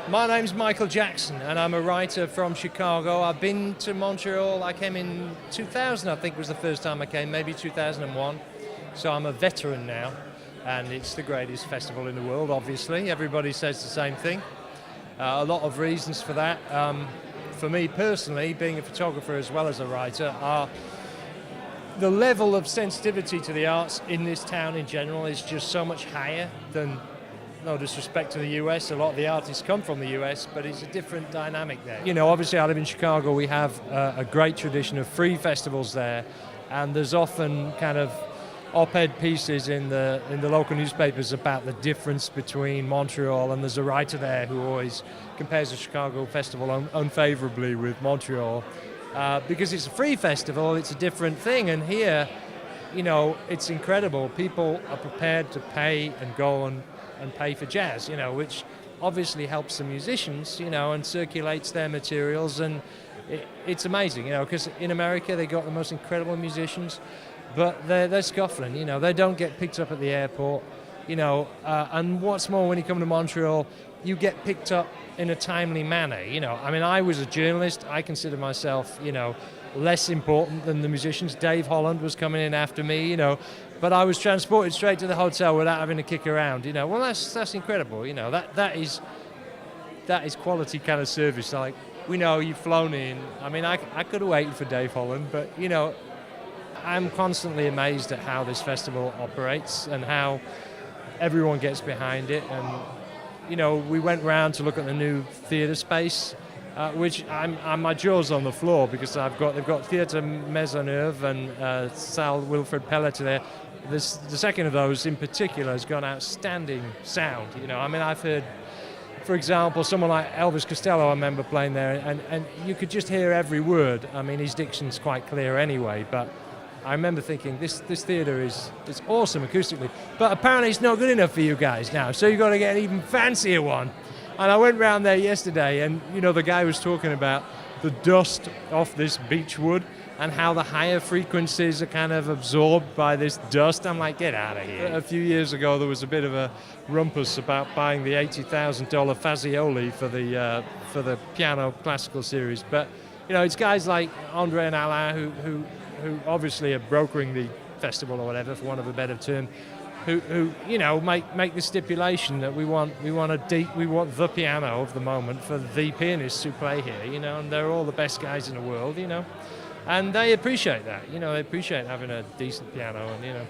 My name's Michael Jackson, and I'm a writer from Chicago. I've been to Montreal. I came in 2000, I think was the first time I came, maybe 2001. So I'm a veteran now, and it's the greatest festival in the world, obviously. Everybody says the same thing. A lot of reasons for that. For me personally, being a photographer as well as a writer, the level of sensitivity to the arts in this town in general is just so much higher than, no disrespect to the US, a lot of the artists come from the US, but it's a different dynamic there. You know, obviously I live in Chicago, we have a great tradition of free festivals there, and there's often kind of op-ed pieces in the local newspapers about the difference between Montreal, and there's a writer there who always compares the Chicago festival unfavorably with Montreal. Because it's a free festival, it's a different thing, and here, you know, it's incredible. People are prepared to pay and go and pay for jazz, you know, which obviously helps the musicians, you know, and circulates their materials, and it's amazing, you know, because in America they got the most incredible musicians, but they're scuffling, you know, they don't get picked up at the airport, you know, and what's more, when you come to Montreal, you get picked up in a timely manner, you know. I mean, I was a journalist, I consider myself, you know, less important than the musicians. Dave Holland was coming in after me, you know, but I was transported straight to the hotel without having to kick around, you know. Well, that's incredible, you know. That is quality kind of service. Like, we know you've flown in. I mean, I could have waited for Dave Holland, but, you know, I'm constantly amazed at how this festival operates and how everyone gets behind it. And, you know, we went round to look at the new theatre space, which my jaw's on the floor because they've got Theatre Maisonneuve and Salle Wilfred Pelletier there. The second of those in particular has got outstanding sound. You know, I mean, I've heard, for example, someone like Elvis Costello, I remember playing there, and you could just hear every word. I mean, his diction's quite clear anyway, but I remember thinking this theatre is awesome acoustically, but apparently it's not good enough for you guys now, so you've got to get an even fancier one. And I went round there yesterday, and you know, the guy was talking about the dust off this beech wood and how the higher frequencies are kind of absorbed by this dust. I'm like, get out of here. A few years ago, there was a bit of a rumpus about buying the $80,000 Fazioli for the piano classical series. But you know, it's guys like Andre and Alain who obviously are brokering the festival or whatever, for want of a better term, who you know make the stipulation that we want the piano of the moment for the pianists who play here, you know, and they're all the best guys in the world, you know, and they appreciate that, you know, they appreciate having a decent piano, and you know.